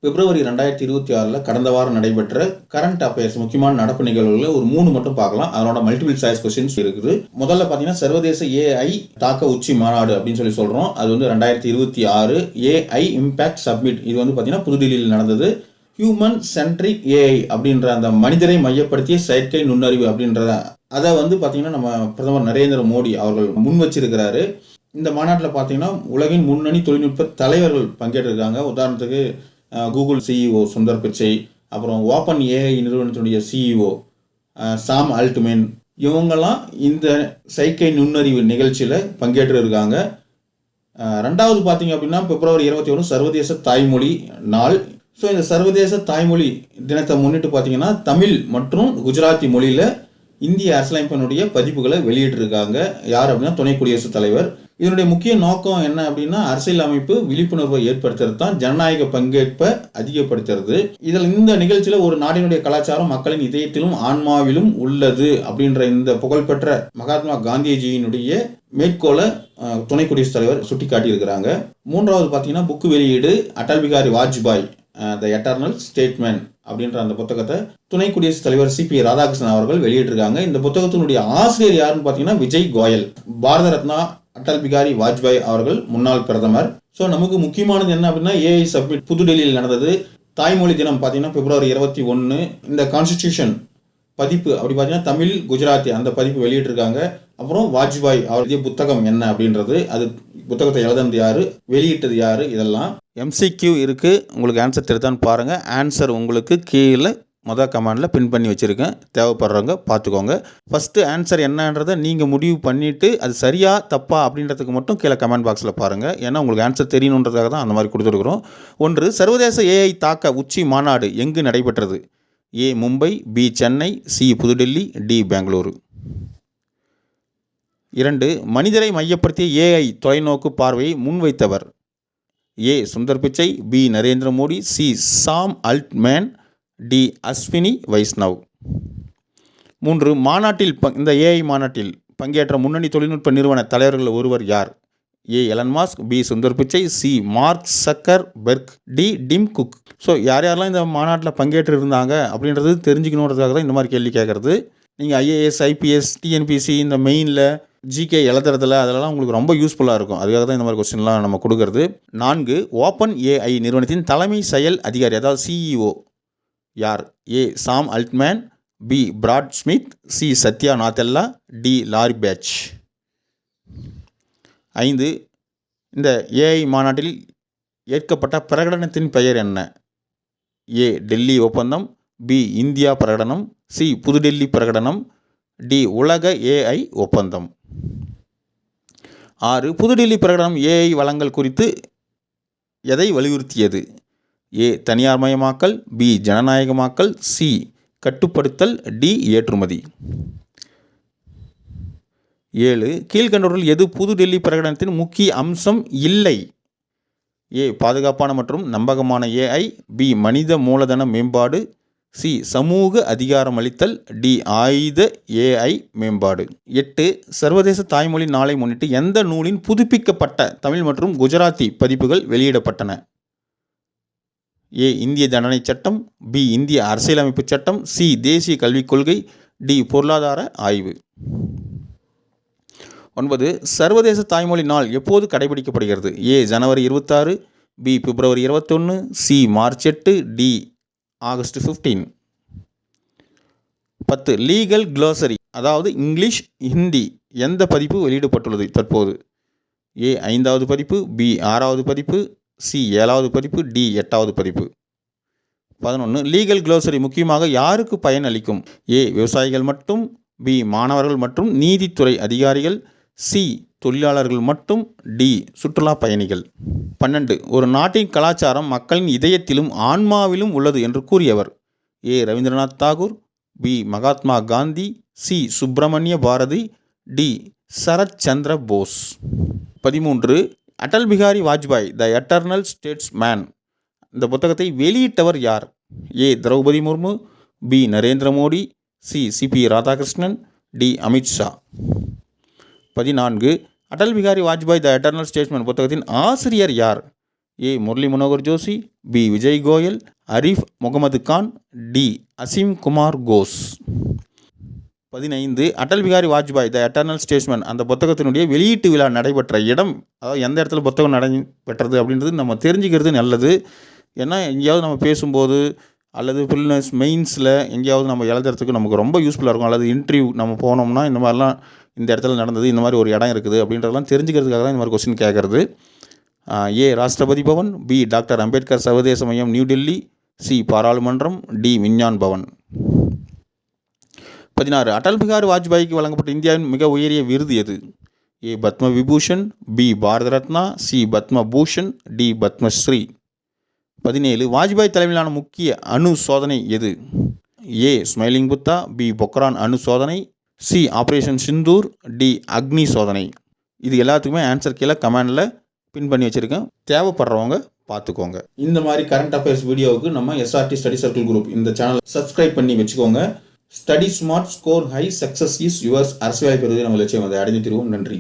பிப்ரவரி 2026 கடந்த வாரம் நடைபெற்ற கரண்ட் அஃபேர்ஸ் முக்கியமான நடப்பு நிகழ்வுகளில் ஒரு 3 மட்டும் பார்க்கலாம். அதனோட மல்டிபிள் சாய்ஸ் கொஸ்டின்ஸ் இருக்குது. முதல்ல பார்த்தீங்கன்னா சர்வதேச ஏஐ தாக்க உச்சி மாநாடு அப்படின்னு சொல்றோம். அது வந்து 2026 ஏஐ இம்பாக்ட் சப்மிட். இது வந்து பார்த்தீங்கன்னா புதுடில்லியில் நடந்தது. ஹியூமன் சென்ட்ரிக் ஏஐ அப்படின்ற அந்த மனிதரை மையப்படுத்திய செயற்கை நுண்ணறிவு அப்படின்றத அதை வந்து பார்த்தீங்கன்னா நம்ம பிரதமர் நரேந்திர மோடி அவர்கள் முன் வச்சிருக்கிறாரு. இந்த மாநாட்டில் பார்த்தீங்கன்னா உலகின் முன்னணி தொழில்நுட்ப தலைவர்கள் பங்கேற்றிருக்காங்க. உதாரணத்துக்கு கூகுள் சிஇஓ சுந்தர் பிச்சை, அப்புறம் ஓப்பன் ஏஐ நிறுவனத்தினுடைய சிஇஓ சாம் அல்ட்மேன், இவங்கெல்லாம் இந்த செயற்கை நுண்ணறிவு நிகழ்ச்சியில் பங்கேற்று இருக்காங்க. ரெண்டாவது பார்த்தீங்க அப்படின்னா பிப்ரவரி 21 சர்வதேச தாய்மொழி நாள். ஸோ இந்த சர்வதேச தாய்மொழி தினத்தை முன்னிட்டு பார்த்தீங்கன்னா தமிழ் மற்றும் குஜராத்தி மொழியில் இந்திய அரசியலமைப்பினுடைய பதிப்புகளை வெளியிட்டிருக்காங்க. யார் அப்படின்னா துணை குடியரசுத் தலைவர். இதனுடைய முக்கிய நோக்கம் என்ன அப்படின்னா அரசியல் அமைப்பு விழிப்புணர்வை ஏற்படுத்துறது தான், ஜனநாயக பங்கேற்பை அதிகப்படுத்துறது. இதில் இந்த நிகழ்ச்சியில் ஒரு நாட்டினுடைய கலாச்சாரம் மக்களின் இதயத்திலும் ஆன்மாவிலும் உள்ளது அப்படின்ற இந்த புகழ்பெற்ற மகாத்மா காந்திஜியினுடைய மேற்கோளை துணை குடியரசுத் தலைவர் சுட்டி காட்டியிருக்கிறாங்க. மூன்றாவது பார்த்தீங்கன்னா புக்கு வெளியீடு. Atal Bihari Vajpayee the eternal statement அப்படின்ற அந்த புத்தகத்தை துணை குடியரசுத் தலைவர் சிபி ராதாகிருஷ்ணன் அவர்கள் வெளியிட்டிருக்காங்க. இந்த புத்தகத்தினுடைய ஆசிரியர் யாருன்னு பார்த்தீங்கன்னா விஜய் கோயல். பாரத ரத்னா அடல் பிகாரி வாஜ்பாய் அவர்கள் முன்னாள் பிரதமர். ஸோ நமக்கு முக்கியமானது என்ன அப்படின்னா ஏஐ சப்மிட் புதுடெல்லியில் நடந்தது. தாய்மொழி தினம் பார்த்தீங்கன்னா பிப்ரவரி 21. இந்த கான்ஸ்டிடியூஷன் பதிப்பு அப்படி பார்த்தீங்கன்னா தமிழ் குஜராத்தி அந்த பதிப்பு வெளியிட்டிருக்காங்க. அப்புறம் வாஜ்பாய் அவருடைய புத்தகம் என்ன அப்படின்றது, அது புத்தகத்தை எழுதுனது யாரு, வெளியிட்டது யாரு, இதெல்லாம் எம்சிக்யூ இருக்குது. உங்களுக்கு ஆன்சர் தெரியுதான்னு பாருங்கள். ஆன்சர் உங்களுக்கு கீழே கமெண்டில் பின் பண்ணி வச்சுருக்கேன். தேவைப்படுறவங்க பார்த்துக்கோங்க. ஃபஸ்ட்டு ஆன்சர் என்னன்றதை நீங்கள் முடிவு பண்ணிவிட்டு அது சரியா தப்பா அப்படின்றதுக்கு மட்டும் கீழே கமெண்ட் பாக்ஸில் பாருங்கள். ஏன்னா உங்களுக்கு ஆன்சர் தெரியணுன்றதுக்காக தான் அந்த மாதிரி கொடுத்துருக்குறோம். ஒன்று, சர்வதேச ஏஐ தாக்க உச்சி மாநாடு எங்கு நடைபெற்றது? ஏ மும்பை, பி சென்னை, சி புதுடெல்லி, டி பெங்களூரு. 2, மனிதரை மையப்படுத்திய ஏஐ தொலைநோக்கு பார்வையை முன்வைத்தவர்? ஏ சுந்தர் பிச்சை, பி நரேந்திர மோடி, சி சாம் அல்ட்மேன், டி அஸ்வினி வைஷ்ணவ். 3, மாநாட்டில் இந்த ஏஐ மாநாட்டில் பங்கேற்ற முன்னணி தொழில்நுட்ப நிறுவன தலைவர்கள் ஒருவர் யார்? A Elon Musk, B Sundar Pichai, C Mark Zuckerberg, D Tim Cook. So யாரெல்லாம் இந்த மாநாட்டில் பங்கேற்று இருந்தாங்க அப்படின்றது தெரிஞ்சுக்கணுன்றதுக்காக தான் இந்த மாதிரி கேள்வி கேட்குறது. நீங்கள் ஐஏஎஸ், ஐபிஎஸ், டிஎன்பிசி இந்த மெயினில் ஜிகே எழுதுறதுல அதெல்லாம் உங்களுக்கு ரொம்ப யூஸ்ஃபுல்லாக இருக்கும். அதுக்காக தான் இந்த மாதிரி கொஸ்டின்லாம் நம்ம கொடுக்கறது. 4, ஓப்பன் ஏஐ நிறுவனத்தின் தலைமை செயல் அதிகாரி அதாவது சிஇஓ யார்? A Sam Altman, B Brad Smith, C Satya Nadella, D Larry Page. 5, இந்த ஏஐ மாநாட்டில் ஏற்கப்பட்ட பிரகடனத்தின் பெயர் என்ன? ஏ டெல்லி ஒப்பந்தம், பி இந்தியா பிரகடனம், சி புதுடெல்லி பிரகடனம், டி உலக ஏஐ ஒப்பந்தம். 6, புதுடெல்லி பிரகடனம் ஏஐ வளங்கள் குறித்து எதை வலியுறுத்தியது? ஏ தனியார்மயமாக்கல், பி ஜனநாயகமாக்கல், சி கட்டுப்படுத்தல், டி ஏற்றுமதி. 7, கீழ்கண்டவற்றில் எது புதுடெல்லி பிரகடனத்தின் முக்கிய அம்சம் இல்லை? ஏ பாதுகாப்பான மற்றும் நம்பகமான ஏஐ, பி மனித மூலதன மேம்பாடு, சி சமூக அதிகாரமளித்தல், டி ஆயுத ஏஐ மேம்பாடு. 8, சர்வதேச தாய்மொழி நாளை முன்னிட்டு எந்த நூலின் புதுப்பிக்கப்பட்ட தமிழ் மற்றும் குஜராத்தி பதிப்புகள் வெளியிடப்பட்டன? ஏ இந்திய தண்டனை சட்டம், பி இந்திய அரசியலமைப்பு சட்டம், சி தேசிய கல்விக் கொள்கை, டி பொருளாதார ஆய்வு. 9, சர்வதேச தாய்மொழி நாள் எப்போது கடைபிடிக்கப்படுகிறது? ஏ ஜனவரி 26, பி பிப்ரவரி 21, சி மார்ச் 8, டி ஆகஸ்ட் 15. 10, லீகல் க்ளோசரி அதாவது இங்கிலீஷ் ஹிந்தி எந்த பதிப்பு வெளியிடப்பட்டுள்ளது தற்போது? ஏ 5வது பதிப்பு, பி 6வது பதிப்பு, சி 7வது பதிப்பு, டி 8வது பதிப்பு. 11, லீகல் க்ளோசரி முக்கியமாக யாருக்கு பயன் அளிக்கும்? ஏ விவசாயிகள் மட்டும், பி மாணவர்கள் மற்றும் நீதித்துறை அதிகாரிகள், சி தொழிலாளர்கள் மட்டும், டி சுற்றுலா பயணிகள். 12, ஒரு நாட்டின் கலாச்சாரம் மக்களின் இதயத்திலும் ஆன்மாவிலும் உள்ளது என்று கூறியவர்? A Rabindranath Tagore, B Mahatma Gandhi, C Subramania Bharati, D Sarat Chandra Bose. 13, Atal Bihari Vajpayee the eternal statesman இந்த புத்தகத்தை வெளியிட்டவர் யார்? A Droupadi Murmu, B Narendra Modi, C CP Radhakrishnan, D Amit Shah. 14, Atal Bihari Vajpayee the eternal statesman புத்தகத்தின் ஆசிரியர் யார்? A Murali Manohar Joshi, B Vijay Goyal, Arif Mohammad Khan, D Aseem Kumar Ghosh. 15 Atal Bihari Vajpayee the eternal statesman அந்த புத்தகத்தினுடைய வெளியீட்டு விழா நடைபெற்ற இடம், அதாவது எந்த இடத்துல புத்தகம் நடைபெற்றது அப்படின்றது நம்ம தெரிஞ்சுக்கிறது நல்லது. ஏன்னா எங்கேயாவது நம்ம பேசும்போது அல்லது ஃபில்னஸ் மெயின்ஸில் எங்கேயாவது நம்ம எழுதுறதுக்கு நமக்கு ரொம்ப யூஸ்ஃபுல்லாக இருக்கும். அல்லது இன்டர்வியூ நம்ம போனோம்னா இந்த மாதிரிலாம் இந்த இடத்துல நடந்தது, இந்த மாதிரி ஒரு இடம் இருக்குது அப்படின்றதெல்லாம் தெரிஞ்சுக்கிறதுக்காக தான் இந்த மாதிரி கொஸ்டின் கேட்குறது. ஏ ராஷ்டிரபதி பவன், பி டாக்டர் அம்பேத்கர் சர்வதேச மையம் நியூ டெல்லி, சி பாராளுமன்றம், டி விஞ்ஞான் பவன். 16 அடல் பிகாரி வாஜ்பாய்க்கு வழங்கப்பட்ட இந்தியாவின் மிக உயரிய விருது எது? ஏ Padma Vibhushan, B Bharat Ratna, C Padma Bhushan, D Padmashri. 17 Vajpayee தலைமையிலான முக்கிய அணு சோதனை எது? ஏ ஸ்மைலிங் புத்தா, பி பொக்ரான் அணு சோதனை, சி ஆப்ரேஷன் சிந்தூர், டி அக்னி சோதனை. இது எல்லாத்துக்குமே ஆன்சர் கீழே கமெண்டில் பின் பண்ணி வச்சுருக்கேன், தேவைப்படுறவங்க பார்த்துக்கோங்க. இந்த மாதிரி கரண்ட் அஃபேர்ஸ் வீடியோவுக்கு நம்ம எஸ்ஆர்டி ஸ்டடி சர்க்கிள் குரூப் இந்த சேனல் சப்ஸ்கிரைப் பண்ணி வச்சுக்கோங்க. Study smart, score high, success is yours. அரசியல் பெறுவதை நம்ம லட்சியம், அதை அடைந்து தருவோம். நன்றி.